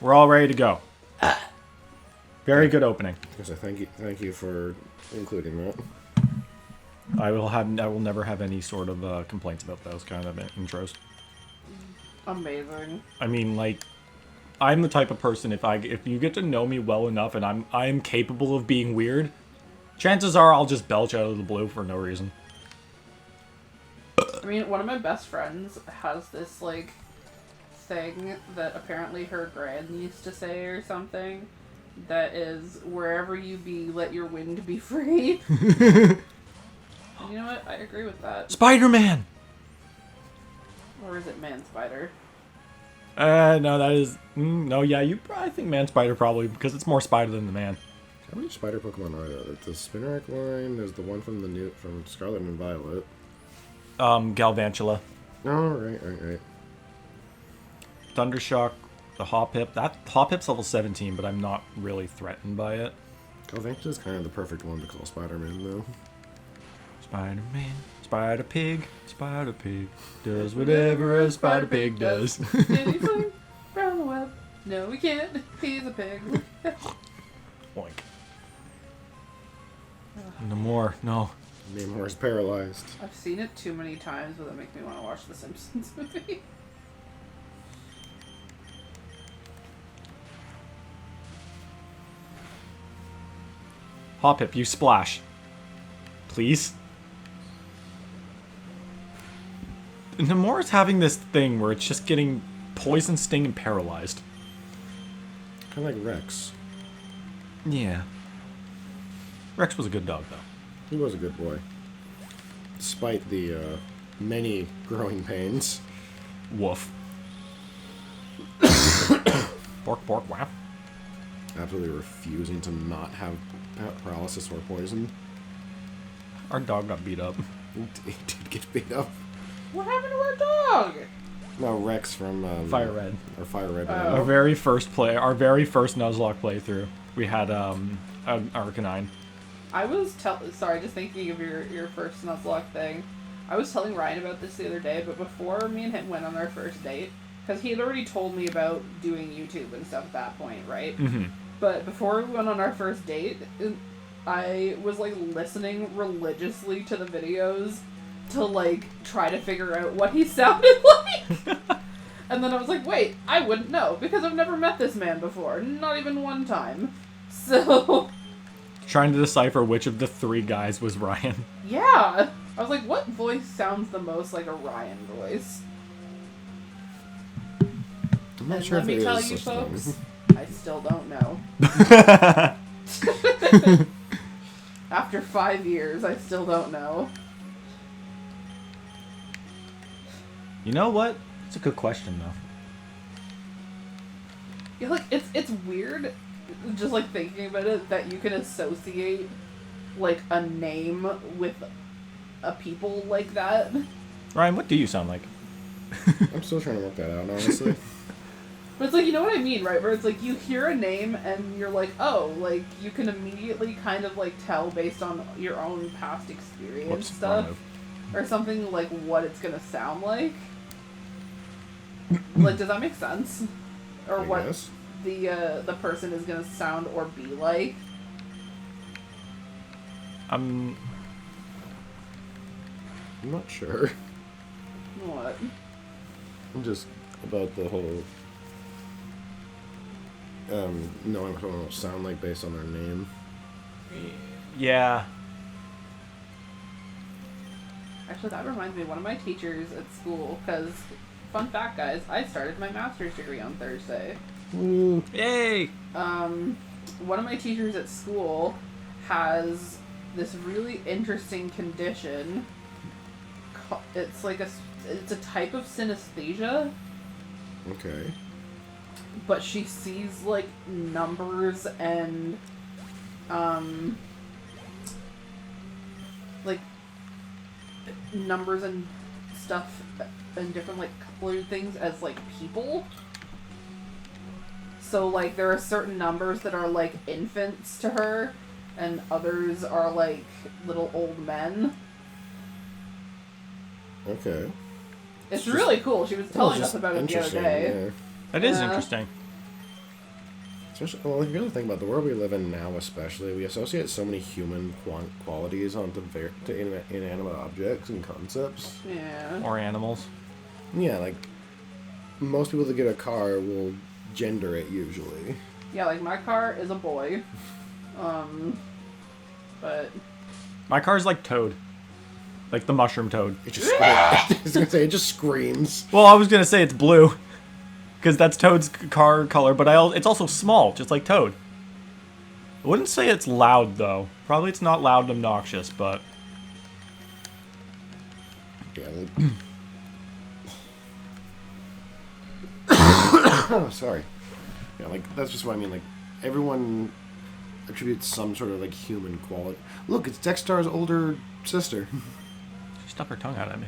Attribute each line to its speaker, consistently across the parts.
Speaker 1: We're all ready to go. Very good opening.
Speaker 2: Because thank you for including that.
Speaker 1: I will never have any sort of complaints about those kind of intros.
Speaker 3: Amazing.
Speaker 1: I mean, like, I'm the type of person if you get to know me well enough and I'm capable of being weird, chances are I'll just belch out of the blue for no reason.
Speaker 3: I mean, one of my best friends has this, like, thing that apparently her grand used to say or something that is, wherever you be, let your wind be free. You know what? I agree with that.
Speaker 1: Spider-Man!
Speaker 3: Or is it Man-Spider?
Speaker 1: No, that is... no, yeah, you probably think Man-Spider probably, because it's more spider than the man.
Speaker 2: How many spider Pokemon are there? There's the Spinarak line, there's the one from Scarlet and Violet.
Speaker 1: Galvantula.
Speaker 2: Oh, right.
Speaker 1: Thundershock, the Hoppip. That Hoppip's level 17, but I'm not really threatened by it.
Speaker 2: Galvantula's kind of the perfect one to call Spider-Man, though.
Speaker 1: Spider-Man, Spider-Pig, Spider-Pig does whatever a Spider-Pig does.
Speaker 3: Did he fly around the web? No, we can't. He's a pig.
Speaker 1: Boink. Namor, no.
Speaker 2: Namor is paralyzed.
Speaker 3: I've seen it too many times, but that makes me want to watch the Simpsons movie.
Speaker 1: Hoppip, you splash. Please? Namor's having this thing where it's just getting poison, sting, and paralyzed.
Speaker 2: Kind of like Rex.
Speaker 1: Yeah. Rex was a good dog, though.
Speaker 2: He was a good boy. Despite the many growing pains.
Speaker 1: Woof. Bork, bork, wow.
Speaker 2: Absolutely refusing to not have paralysis or poison.
Speaker 1: Our dog got beat up.
Speaker 2: He did get beat up.
Speaker 3: What happened to our dog?
Speaker 2: No, Rex from
Speaker 1: Fire Red.
Speaker 2: Or Fire Red.
Speaker 1: Our very first Nuzlocke playthrough, we had an Arcanine.
Speaker 3: I was sorry, just thinking of your first Nuzlocke thing. I was telling Ryan about this the other day, but before me and him went on our first date, because he had already told me about doing YouTube and stuff at that point, right?
Speaker 1: Mm-hmm.
Speaker 3: But before we went on our first date, I was, like, listening religiously to the videos to, like, try to figure out what he sounded like. And then I was like, wait, I wouldn't know, because I've never met this man before. Not even one time. So...
Speaker 1: Trying to decipher which of the three guys was Ryan.
Speaker 3: Yeah! I was like, what voice sounds the most like a Ryan voice?
Speaker 2: I'm not
Speaker 3: And
Speaker 2: sure
Speaker 3: let
Speaker 2: if
Speaker 3: me
Speaker 2: it
Speaker 3: tell
Speaker 2: is
Speaker 3: you,
Speaker 2: such
Speaker 3: folks,
Speaker 2: thing.
Speaker 3: I still don't know. After 5 years, I still don't know.
Speaker 1: You know what? It's a good question, though.
Speaker 3: Yeah, like, it's weird, just, like, thinking about it, that you can associate, like, a name with a people like that.
Speaker 1: Ryan, what do you sound like?
Speaker 2: I'm still trying to work that out, honestly.
Speaker 3: But it's like, you know what I mean, right? Where it's like, you hear a name and you're like, oh, like, you can immediately kind of, like, tell based on your own past experience
Speaker 1: Whoops,
Speaker 3: stuff.
Speaker 1: wrong move.
Speaker 3: Or something, like, what it's gonna sound like. Like, does that make sense? Or
Speaker 2: I
Speaker 3: what
Speaker 2: guess.
Speaker 3: the person is gonna sound or be like?
Speaker 2: I'm not sure.
Speaker 3: What?
Speaker 2: I'm just about the whole knowing what someone will sound like based on their name.
Speaker 1: Yeah.
Speaker 3: Actually, that reminds me, one of my teachers at school, because, fun fact, guys, I started my master's degree on Thursday.
Speaker 2: Woo.
Speaker 1: Yay!
Speaker 3: One of my teachers at school has this really interesting condition. It's like it's a type of synesthesia.
Speaker 2: Okay.
Speaker 3: But she sees, like, numbers and, like, numbers and stuff and different, like, colored things as, like, people. So, like, there are certain numbers that are, like, infants to her, and others are, like, little old men. It's really cool. She was telling us about it the other day.
Speaker 2: Yeah.
Speaker 1: That is interesting.
Speaker 2: Especially, well, if you really think about the world we live in now, especially, we associate so many human qualities onto inanimate objects and concepts.
Speaker 3: Yeah.
Speaker 1: Or animals.
Speaker 2: Yeah, like, most people that get a car will gender it, usually.
Speaker 3: Yeah, like, my car is a boy. But...
Speaker 1: My car's like Toad. Like the mushroom toad.
Speaker 2: It just I was gonna say, it just screams.
Speaker 1: Well, I was gonna say it's blue. Because that's Toad's car color, but it's also small, just like Toad. I wouldn't say it's loud, though. Probably it's not loud and obnoxious, but...
Speaker 2: Yeah, like... Oh, sorry. Yeah, like, that's just what I mean, like, everyone attributes some sort of, like, human quality. Look, it's Dexter's older sister.
Speaker 1: She stuck her tongue out at me.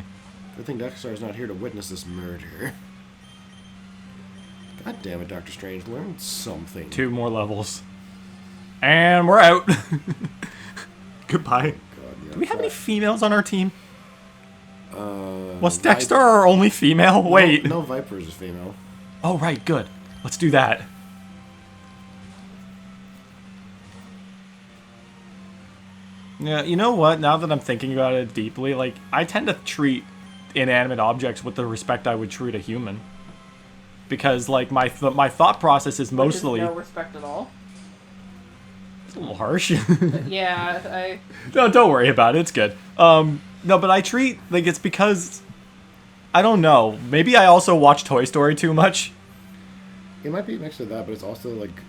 Speaker 2: Good thing Dexter's not here to witness this murder. God damn it, Dr. Strange, learn something.
Speaker 1: 2 more levels. And we're out. Goodbye.
Speaker 2: God, yeah,
Speaker 1: Do we have any females on our team?
Speaker 2: Uh,
Speaker 1: Was Dexter our only female? Wait.
Speaker 2: No, Viper's a female.
Speaker 1: Oh, right, good. Let's do that. Yeah, you know what? Now that I'm thinking about it deeply, like, I tend to treat inanimate objects with the respect I would treat a human. Because, like, my thought process is mostly...
Speaker 3: no respect at all.
Speaker 1: It's a little harsh.
Speaker 3: Yeah,
Speaker 1: No, don't worry about it. It's good. No, but I treat... Like, it's because... I don't know. Maybe I also watch Toy Story too much.
Speaker 2: It might be a mix of that, but it's also, like,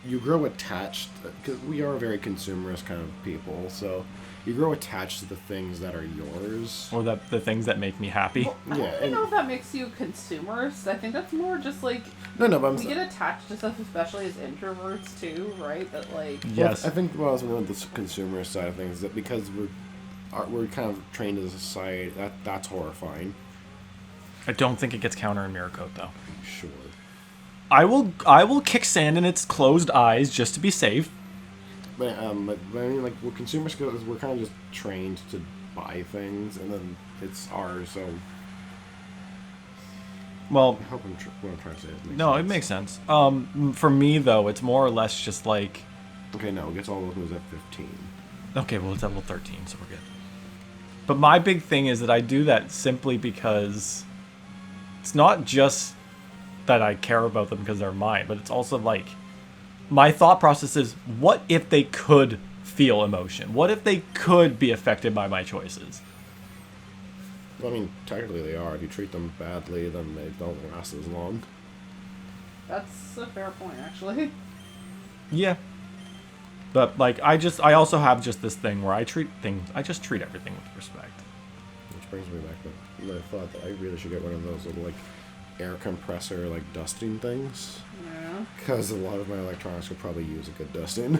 Speaker 2: you grow attached... Because we are very consumerist kind of people, so... You grow attached to the things that are yours.
Speaker 1: Or the things that make me happy.
Speaker 3: well, I don't know if that makes you consumerist. I think that's more just like
Speaker 2: No, but
Speaker 3: we get attached to stuff, especially as introverts too, right? That like
Speaker 1: Yes.
Speaker 2: I think what I was going with the consumerist side of things is that because we're kind of trained as a society, that's horrifying.
Speaker 1: I don't think it gets counter in Mirror Coat, though.
Speaker 2: Sure.
Speaker 1: I will kick sand in its closed eyes just to be safe.
Speaker 2: But I mean, like, with consumer skills, we're kind of just trained to buy things, and then it's ours, so...
Speaker 1: Well,
Speaker 2: I hope what I'm trying to say makes
Speaker 1: no,
Speaker 2: sense.
Speaker 1: it makes sense. For me, though, it's more or less just like...
Speaker 2: Okay, no, it gets all those moves at 15.
Speaker 1: Okay, well, it's at level 13, so we're good. But my big thing is that I do that simply because... It's not just that I care about them because they're mine, but it's also like... My thought process is, what if they could feel emotion? What if they could be affected by my choices?
Speaker 2: Well, I mean, technically they are. If you treat them badly, then they don't last as long.
Speaker 3: that's a fair point, actually.
Speaker 1: Yeah. But, like, I also have just this thing where I just treat everything with respect.
Speaker 2: Which brings me back to my thought that I really should get one of those little, like, air compressor, like, dusting things.
Speaker 3: Yeah.
Speaker 2: Because a lot of my electronics could probably use a good dusting.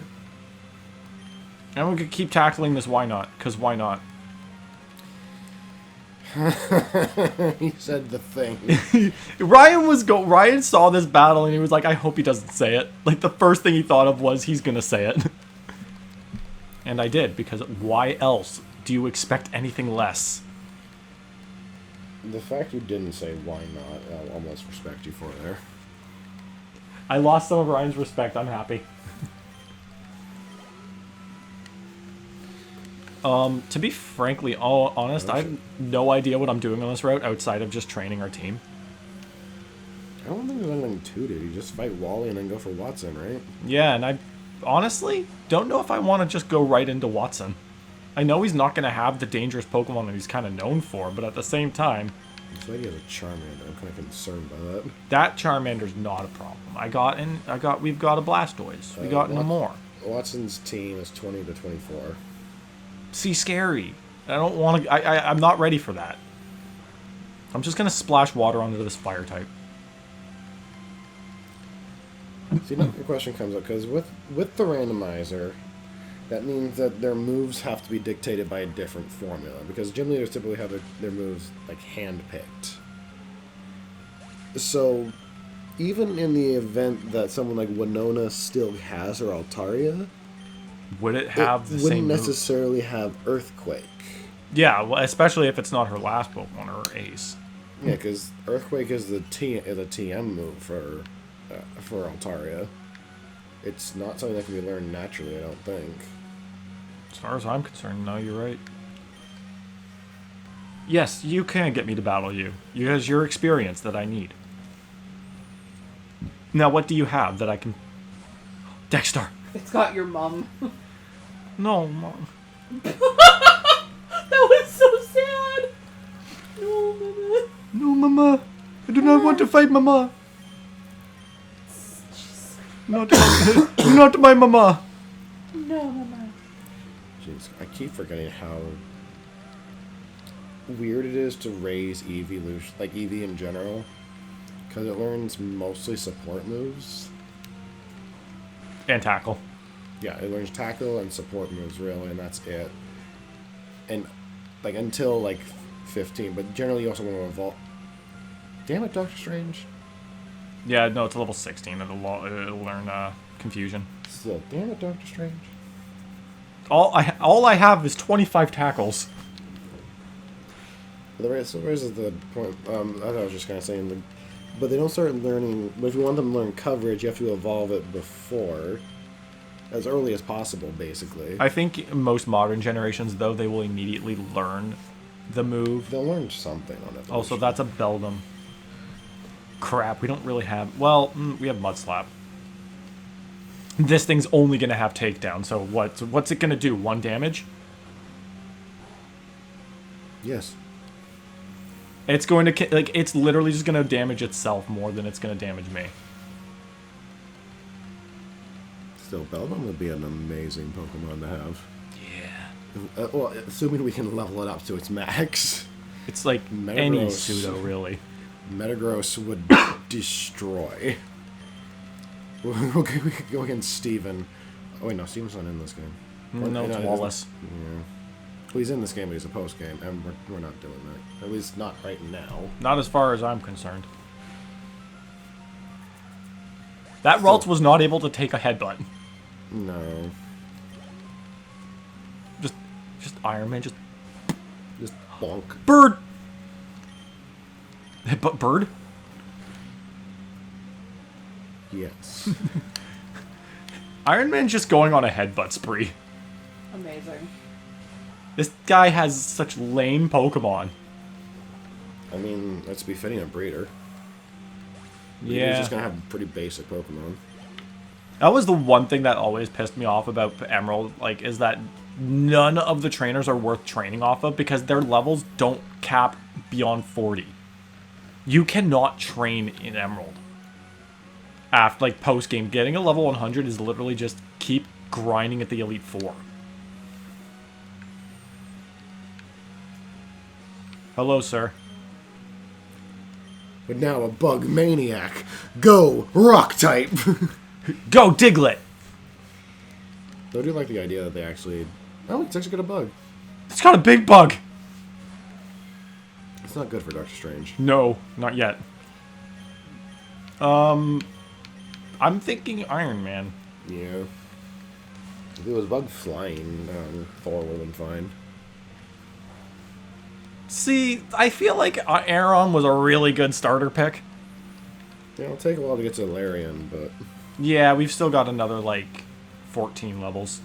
Speaker 1: And we could keep tackling this why not, because why not?
Speaker 2: He said the thing.
Speaker 1: Ryan saw this battle and he was like, I hope he doesn't say it. Like, the first thing he thought of was he's gonna say it. And I did, because why else do you expect anything less?
Speaker 2: The fact you didn't say why not, I'll almost respect you for there.
Speaker 1: I lost some of Ryan's respect, I'm happy. To be frankly honest, I have no idea what I'm doing on this route outside of just training our team.
Speaker 2: I don't think there's anything to do. You just fight Wally and then go for Watson, right?
Speaker 1: Yeah, and I honestly don't know if I want to just go right into Watson. I know he's not going to have the dangerous Pokemon that he's kind of known for, but at the same time...
Speaker 2: It's like he has a Charmander. I'm kind of concerned by that.
Speaker 1: That Charmander's not a problem. We've got a Blastoise. We got Namor.
Speaker 2: Watson's team is 20 to 24.
Speaker 1: See, scary. I don't want to... I'm not ready for that. I'm just going to splash water onto this fire type.
Speaker 2: See, now the question comes up, because with the randomizer, that means that their moves have to be dictated by a different formula, because gym leaders typically have their moves, like, hand-picked. So, even in the event that someone like Winona still has her Altaria,
Speaker 1: Would it have the same
Speaker 2: wouldn't
Speaker 1: move?
Speaker 2: necessarily have Earthquake.
Speaker 1: Yeah, well, especially if it's not her last Pokemon or her ace.
Speaker 2: Yeah, because Earthquake is the TM move for Altaria. It's not something that can be learned naturally, I don't think.
Speaker 1: As far as I'm concerned, no, you're right. Yes, you can get me to battle you. You has your experience that I need. Now, what do you have that I can... Dexter!
Speaker 3: It's got your mom.
Speaker 1: No, Mom.
Speaker 3: That was so sad. No, Mama.
Speaker 1: No, Mama. I do not want to fight Mama. Not my Mama.
Speaker 3: No, Mama.
Speaker 2: Jeez, I keep forgetting how weird it is to raise Eevee, like Eevee in general, because it learns mostly support moves.
Speaker 1: And tackle.
Speaker 2: Yeah, it learns tackle and support moves, really, and that's it. And, like, until, like, 15, but generally you also want to evolve. Damn it, Doctor Strange.
Speaker 1: Yeah, no, it's a level 16. It'll learn confusion.
Speaker 2: Still, damn it, Doctor Strange.
Speaker 1: All I have is 25 tackles.
Speaker 2: But the rest is the point. I thought I was just kind of saying, but they don't start learning. But if you want them to learn coverage, you have to evolve it before, as early as possible, basically.
Speaker 1: I think most modern generations, though, they will immediately learn the move.
Speaker 2: They'll learn something on it.
Speaker 1: Also, that's a Beldum. Crap, we don't really have... Well, we have Mud Slap. This thing's only going to have takedown, so what's it going to do? 1 damage?
Speaker 2: Yes.
Speaker 1: It's going to... Like, it's literally just going to damage itself more than it's going to damage me.
Speaker 2: Still, Beldum would be an amazing Pokemon to have.
Speaker 1: Yeah.
Speaker 2: Well, assuming we can level it up to its max.
Speaker 1: It's like any
Speaker 2: Metagross.
Speaker 1: pseudo, really.
Speaker 2: Metagross would destroy. Okay, we could go against Steven. Oh wait, no, Steven's not in this game.
Speaker 1: No, it's Wallace.
Speaker 2: Yeah. Well, he's in this game, but he's a post game, and we're not doing that. At least not right now.
Speaker 1: Not as far as I'm concerned. That Ralts was not able to take a headbutt.
Speaker 2: No.
Speaker 1: Just Iron Man, just
Speaker 2: bonk.
Speaker 1: bird. Headbutt bird.
Speaker 2: Yes.
Speaker 1: Iron Man's just going on a headbutt spree.
Speaker 3: Amazing.
Speaker 1: This guy has such lame Pokemon.
Speaker 2: I mean, that's befitting a breeder.
Speaker 1: Yeah.
Speaker 2: He's just gonna have pretty basic Pokemon.
Speaker 1: That was the one thing that always pissed me off about Emerald, like, is that none of the trainers are worth training off of because their levels don't cap beyond 40. You cannot train in Emerald. After, like, post-game, getting a level 100 is literally just keep grinding at the Elite Four. Hello, sir.
Speaker 2: But now a bug maniac. Go rock type.
Speaker 1: Go, Diglett!
Speaker 2: I do like the idea that they actually. Oh, it's actually got a bug.
Speaker 1: It's got a big bug!
Speaker 2: It's not good for Doctor Strange.
Speaker 1: No, not yet. I'm thinking Iron Man.
Speaker 2: Yeah. If it was bug flying, Thor would have been fine.
Speaker 1: See, I feel like Aeron was a really good starter pick.
Speaker 2: Yeah, it'll take a while to get to Larian, but
Speaker 1: Yeah, we've still got another, like, 14 levels.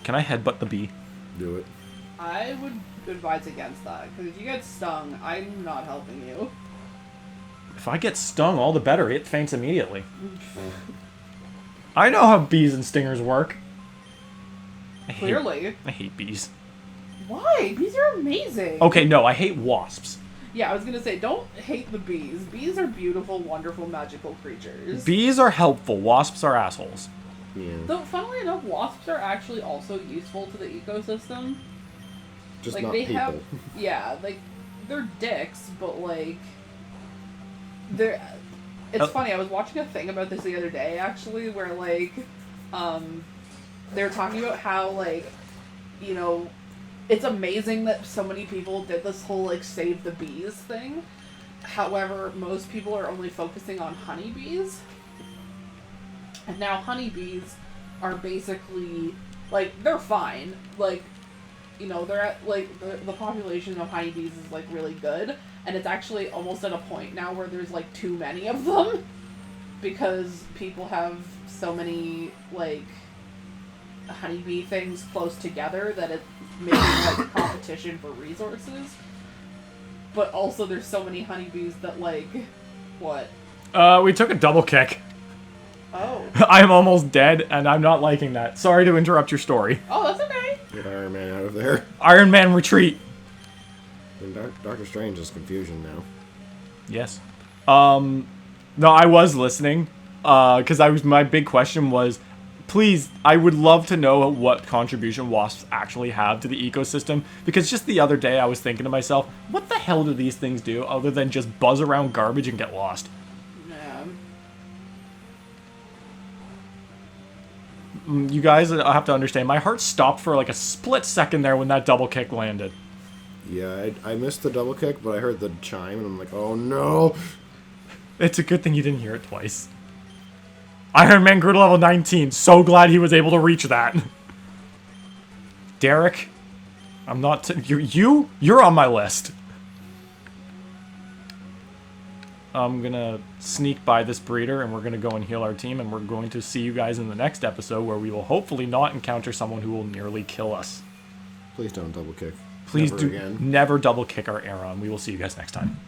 Speaker 1: Can I headbutt the bee?
Speaker 2: do it.
Speaker 3: I would advise against that, because if you get stung, I'm not helping you.
Speaker 1: If I get stung, all the better. It faints immediately. I know how bees and stingers work.
Speaker 3: Clearly.
Speaker 1: I hate bees.
Speaker 3: Why? Bees are amazing.
Speaker 1: Okay, no, I hate wasps.
Speaker 3: Yeah, I was gonna say, don't hate the bees. Bees are beautiful, wonderful, magical creatures.
Speaker 1: Bees are helpful. Wasps are assholes.
Speaker 2: Yeah.
Speaker 3: Though, funnily enough, wasps are actually also useful to the ecosystem.
Speaker 2: Just
Speaker 3: Like,
Speaker 2: not
Speaker 3: they
Speaker 2: people.
Speaker 3: have... Yeah, like, they're dicks, but, like... They're... It's funny, I was watching a thing about this the other day, actually, where, like, they were talking about how, like, you know, it's amazing that so many people did this whole, like, save the bees thing. However, most people are only focusing on honeybees. And now honeybees are basically, like, they're fine. Like, you know, they're at, like, the population of honeybees is, like, really good. And it's actually almost at a point now where there's, like, too many of them. Because people have so many, like, honeybee things close together that it's making, like, competition for resources. But also there's so many honeybees that, like, what?
Speaker 1: We took a double kick.
Speaker 3: Oh.
Speaker 1: I'm almost dead, and I'm not liking that. Sorry to interrupt your story.
Speaker 3: Oh, that's okay.
Speaker 2: Get Iron Man out of there.
Speaker 1: Iron Man retreat.
Speaker 2: And Doctor Strange is confusion now.
Speaker 1: Yes. No, I was listening, because my big question was, please, I would love to know what contribution wasps actually have to the ecosystem, because just the other day I was thinking to myself, what the hell do these things do other than just buzz around garbage and get lost?
Speaker 3: Yeah.
Speaker 1: You guys have to understand, my heart stopped for like a split second there when that double kick landed.
Speaker 2: Yeah, I missed the double kick, but I heard the chime, and I'm like, oh no!
Speaker 1: It's a good thing you didn't hear it twice. Iron Man grew to level 19. So glad he was able to reach that. Derek, I'm not... You're on my list. I'm gonna sneak by this breeder, and we're gonna go and heal our team, and we're going to see you guys in the next episode, where we will hopefully not encounter someone who will nearly kill us.
Speaker 2: Please don't double kick.
Speaker 1: Please
Speaker 2: Never
Speaker 1: do
Speaker 2: again.
Speaker 1: never double kick our Aeron. We will see you guys next time.